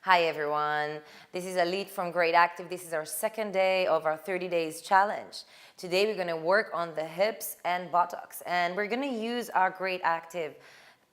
Hi everyone, this is Alit from Great Active. This is our second day of our 30 days challenge. Today we're going to work on the hips and buttocks, and we're going to use our Great Active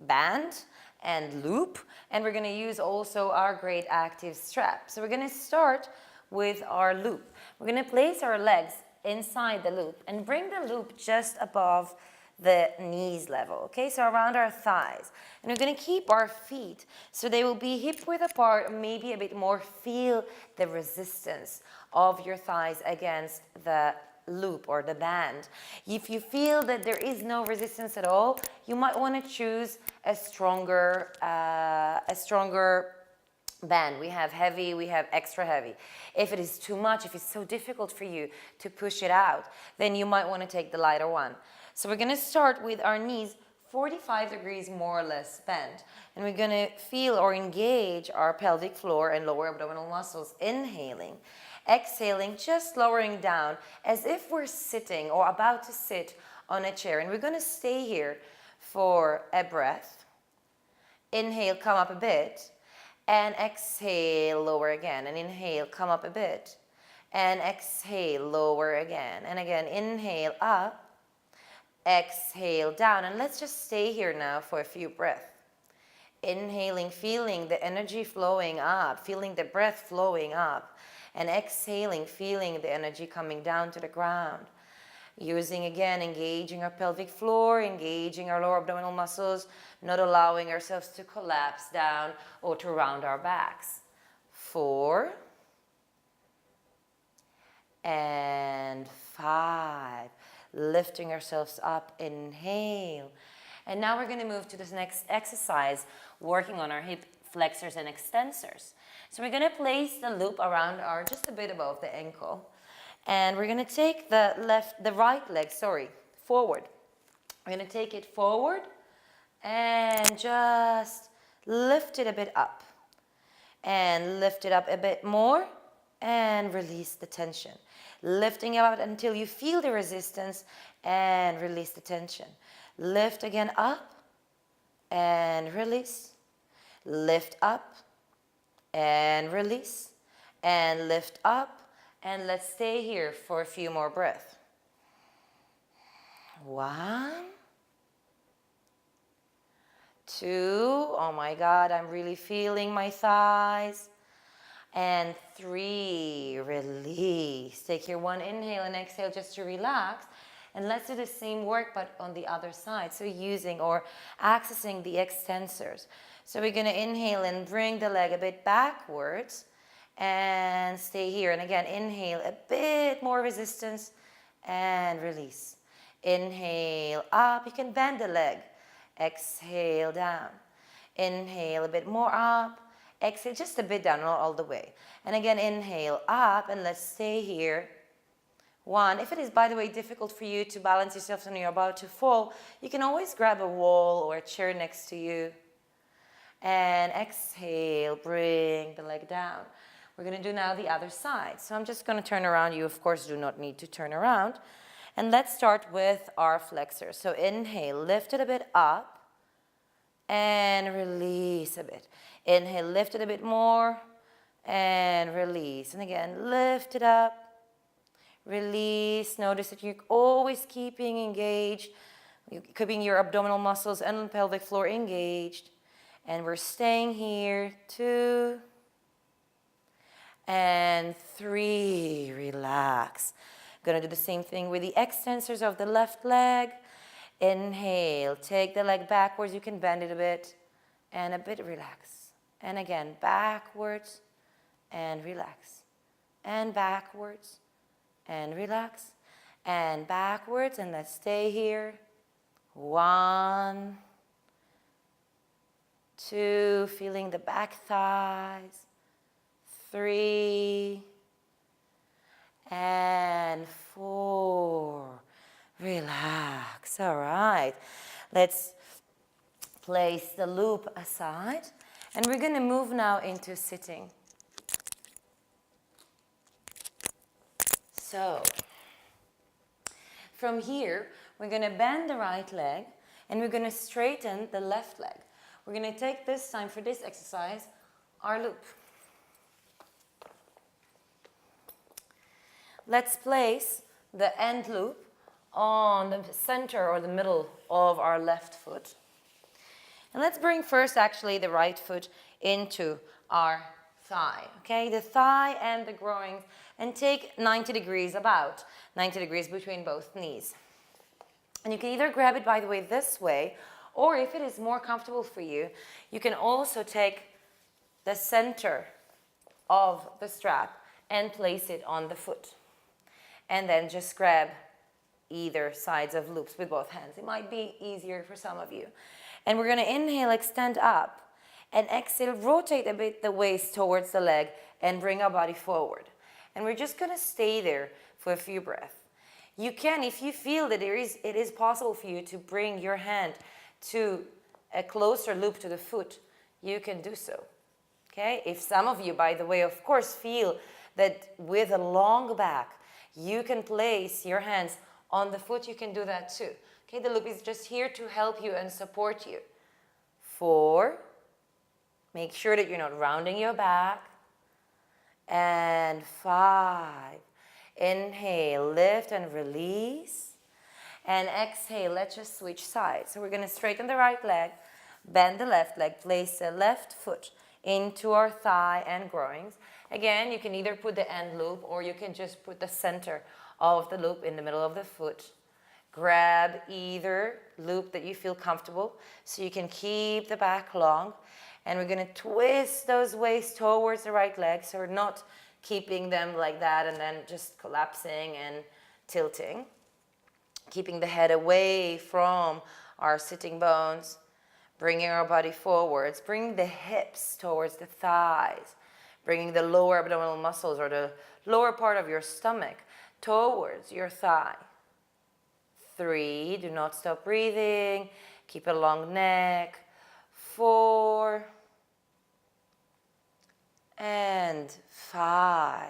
band and loop, and we're going to use also our Great Active strap. So we're going to start with our loop. We're going to place our legs inside the loop and bring the loop just above the knees level, okay, so around our thighs. And we're going to keep our feet so they will be hip width apart, maybe a bit more. Feel the resistance of your thighs against the loop or the band. If you feel that there is no resistance at all, you might want to choose a stronger band. We have heavy, we have extra heavy. If it is too much, if it's so difficult for you to push it out, then you might want to take the lighter one. So we're going to start with our knees 45 degrees more or less bent. And we're going to feel or engage our pelvic floor and lower abdominal muscles. Inhaling. Exhaling, just lowering down as if we're sitting or about to sit on a chair. And we're going to stay here for a breath. Inhale, come up a bit. And exhale, lower again. And inhale, come up a bit. And exhale, lower again. And again, inhale, up. Exhale, down. And let's just stay here now for a few breaths. Inhaling, feeling the energy flowing up, feeling the breath flowing up. And exhaling, feeling the energy coming down to the ground. Using again, engaging our pelvic floor, engaging our lower abdominal muscles, not allowing ourselves to collapse down or to round our backs. 4 and 5. Lifting ourselves up, inhale. And now we're going to move to this next exercise, working on our hip flexors and extensors. So we're going to place the loop around our, just a bit above the ankle. And we're going to take the right leg, forward. We're going to take it forward and just lift it a bit up. And lift it up a bit more and release the tension. Lifting up until you feel the resistance and release the tension. Lift again up and release. Lift up and release. And lift up. And let's stay here for a few more breaths. 1, 2, oh my God, I'm really feeling my thighs. And 3, release. Take here 1 inhale and exhale just to relax. And let's do the same work but on the other side. So using or accessing the extensors. So we're going to inhale and bring the leg a bit backwards. And stay here. And again, inhale, a bit more resistance. And release. Inhale, up. You can bend the leg. Exhale, down. Inhale, a bit more up. Exhale, just a bit down, not all the way. And again, inhale, up. And let's stay here. 1. If it is, by the way, difficult for you to balance yourself when you're about to fall, you can always grab a wall or a chair next to you. And exhale, bring the leg down. We're going to do now the other side. So I'm just going to turn around. You, of course, do not need to turn around. And let's start with our flexors. So inhale, lift it a bit up. And release a bit. Inhale, lift it a bit more. And release. And again, lift it up. Release. Notice that you're always keeping engaged. You're keeping your abdominal muscles and pelvic floor engaged. And we're staying here. 2 and 3. Relax. Gonna do the same thing with the extensors of the left leg. Inhale. Take the leg backwards. You can bend it a bit. And a bit relax. And again, backwards and relax. And backwards and relax. And backwards. And let's stay here. 1, 2. Feeling the back thighs. 3 and 4. Relax. All right. Let's place the loop aside. And we're going to move now into sitting. So, from here, we're going to bend the right leg and we're going to straighten the left leg. We're going to take this time for this exercise, our loop. let's place the end loop on the center or the middle of our left foot. And let's bring first actually the right foot into our thigh, okay? The thigh and the groins, and take 90 degrees, about 90 degrees between both knees. And you can either grab it, by the way, this way, or if it is more comfortable for you, you can also take the center of the strap and place it on the foot. And then just grab either sides of loops with both hands. It might be easier for some of you. And we're going to inhale, extend up, and exhale, rotate a bit the waist towards the leg and bring our body forward. And we're just going to stay there for a few breaths. You can, if you feel that it is possible for you to bring your hand to a closer loop to the foot, you can do so. Okay? If some of you, by the way, of course, feel that with a long back, you can place your hands on the foot, you can do that too. Okay, the loop is just here to help you and support you. 4, make sure that you're not rounding your back. And 5, inhale, lift and release. And exhale, let's just switch sides. So we're going to straighten the right leg, bend the left leg, place the left foot into our thigh and groins. Again, you can either put the end loop or you can just put the center of the loop in the middle of the foot. Grab either loop that you feel comfortable so you can keep the back long. And we're going to twist those waists towards the right leg, so we're not keeping them like that and then just collapsing and tilting. Keeping the head away from our sitting bones, bringing our body forwards, bringing the hips towards the thighs, bringing the lower abdominal muscles or the lower part of your stomach towards your thigh. 3, do not stop breathing, keep a long neck. 4, and 5.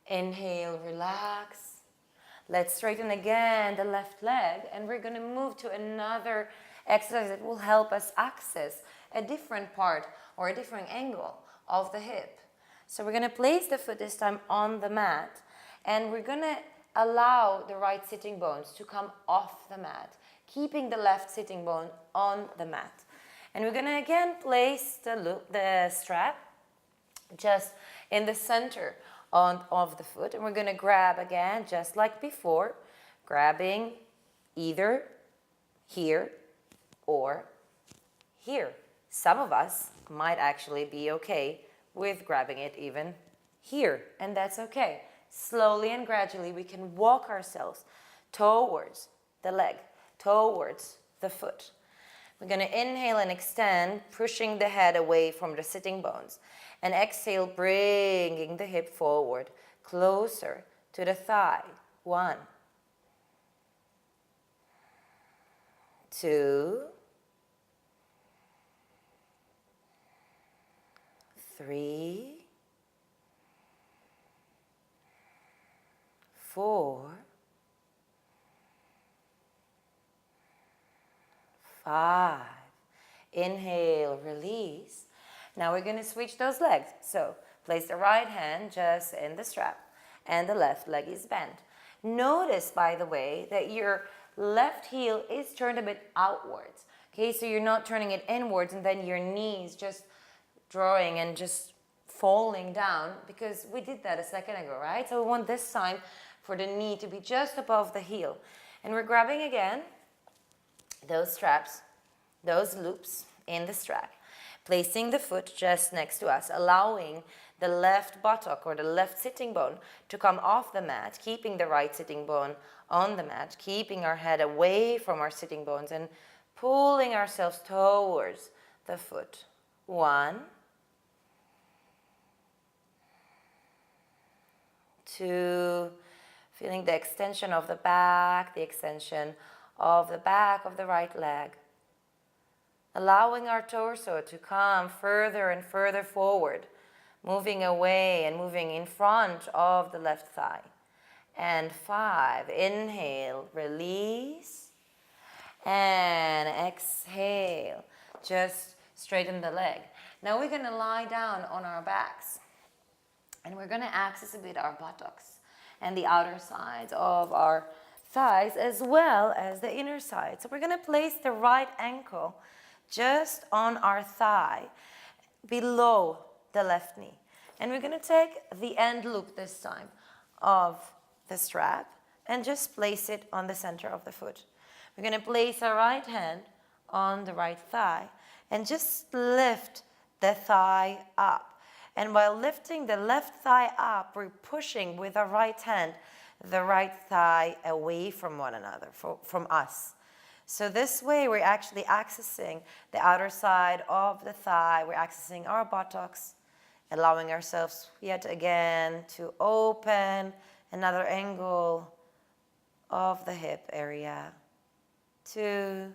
Inhale, relax. Let's straighten again the left leg, and we're going to move to another exercise that will help us access a different part or a different angle of the hip. So we're going to place the foot this time on the mat, and we're going to allow the right sitting bones to come off the mat, keeping the left sitting bone on the mat. And we're going to again place the strap just in the center of the foot. And we're going to grab again, just like before, grabbing either here or here. Some of us might actually be okay with grabbing it even here, and that's okay. Slowly and gradually, we can walk ourselves towards the leg, towards the foot. We're going to inhale and extend, pushing the head away from the sitting bones. And exhale, bringing the hip forward, closer to the thigh. 1, 2, 3, 4, 5. Inhale, release. Now we're going to switch those legs. So place the right hand just in the strap and the left leg is bent. Notice, by the way, that your left heel is turned a bit outwards. Okay, so you're not turning it inwards and then your knees just drawing and just falling down, because we did that a second ago, right? So we want this time for the knee to be just above the heel. And we're grabbing again those straps, those loops in the strap, placing the foot just next to us, allowing the left buttock or the left sitting bone to come off the mat, keeping the right sitting bone on the mat, keeping our head away from our sitting bones and pulling ourselves towards the foot. 1, 2, feeling the extension of the back, the extension of the back of the right leg. Allowing our torso to come further and further forward, moving away and moving in front of the left thigh. And 5, inhale, release, and exhale, just straighten the leg. Now we're going to lie down on our backs, and we're going to access a bit our buttocks. and the outer sides of our thighs as well as the inner side. So we're going to place the right ankle just on our thigh below the left knee. And we're going to take the end loop this time of the strap and just place it on the center of the foot. We're going to place our right hand on the right thigh and just lift the thigh up. And while lifting the left thigh up, we're pushing with our right hand the right thigh away from one another, from us. So this way we're actually accessing the outer side of the thigh. We're accessing our buttocks, allowing ourselves yet again to open another angle of the hip area. 2,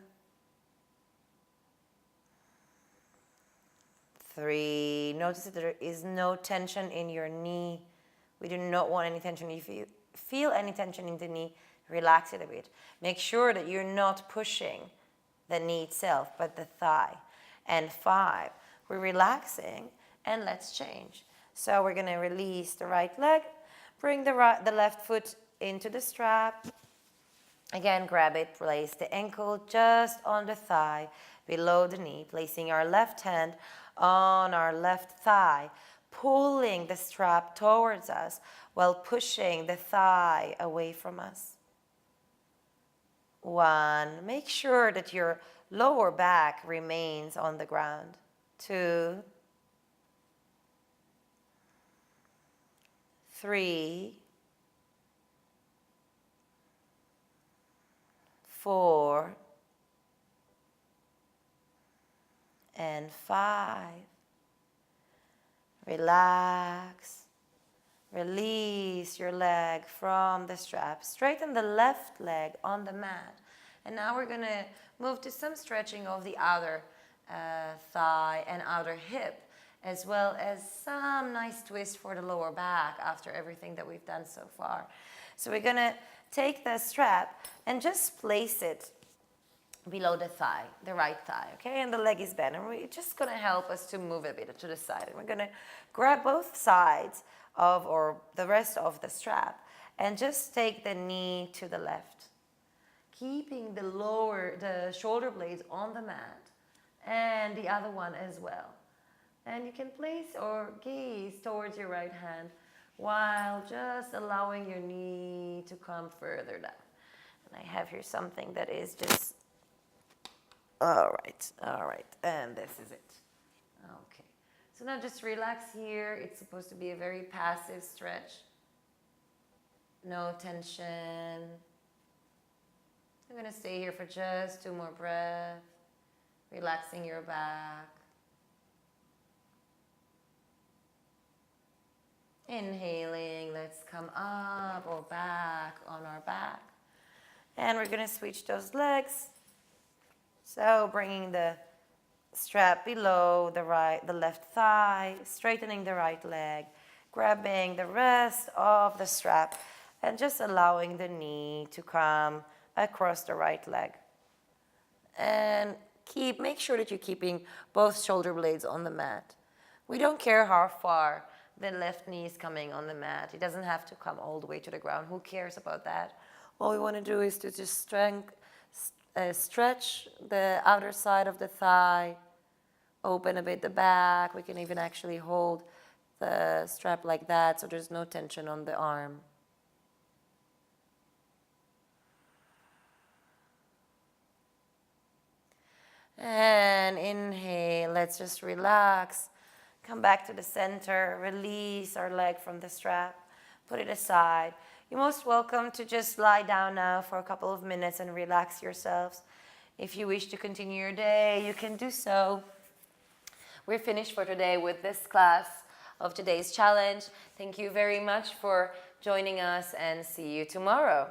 3. Notice that there is no tension in your knee. We do not want any tension. If you feel any tension in the knee, relax it a bit. Make sure that you're not pushing the knee itself, but the thigh. And 5, we're relaxing, and let's change. So we're going to release the right leg, bring the left foot into the strap. Again, grab it, place the ankle just on the thigh, below the knee, placing our left hand on our left thigh, pulling the strap towards us while pushing the thigh away from us. 1, make sure that your lower back remains on the ground. 2, 3, 4, and 5. Relax. Release your leg from the strap. Straighten the left leg on the mat. And now we're going to move to some stretching of the outer thigh and outer hip, as well as some nice twist for the lower back after everything that we've done so far. So we're going to take the strap and just place it below the thigh, the right thigh, okay? And the leg is bent. And we're just going to help us to move a bit to the side. And we're going to grab both sides of, or the rest of the strap, and just take the knee to the left, keeping the shoulder blades on the mat, and the other one as well. And you can place or gaze towards your right hand while just allowing your knee to come further down. And I have here something that is just, all right, and this is it. Okay, so now just relax here. It's supposed to be a very passive stretch. No tension. I'm gonna stay here for just 2 more breaths, relaxing your back. Inhaling, let's come up or back on our back. And we're gonna switch those legs. So bringing the strap below the left thigh, straightening the right leg, grabbing the rest of the strap, and just allowing the knee to come across the right leg. And make sure that you're keeping both shoulder blades on the mat. We don't care how far the left knee is coming on the mat. It doesn't have to come all the way to the ground. Who cares about that? All we want to do is to just stretch the outer side of the thigh, open a bit the back. We can even actually hold the strap like that so there's no tension on the arm. And inhale, let's just relax. Come back to the center, release our leg from the strap, put it aside. You're most welcome to just lie down now for a couple of minutes and relax yourselves. If you wish to continue your day, you can do so. We're finished for today with this class of today's challenge. Thank you very much for joining us, and see you tomorrow.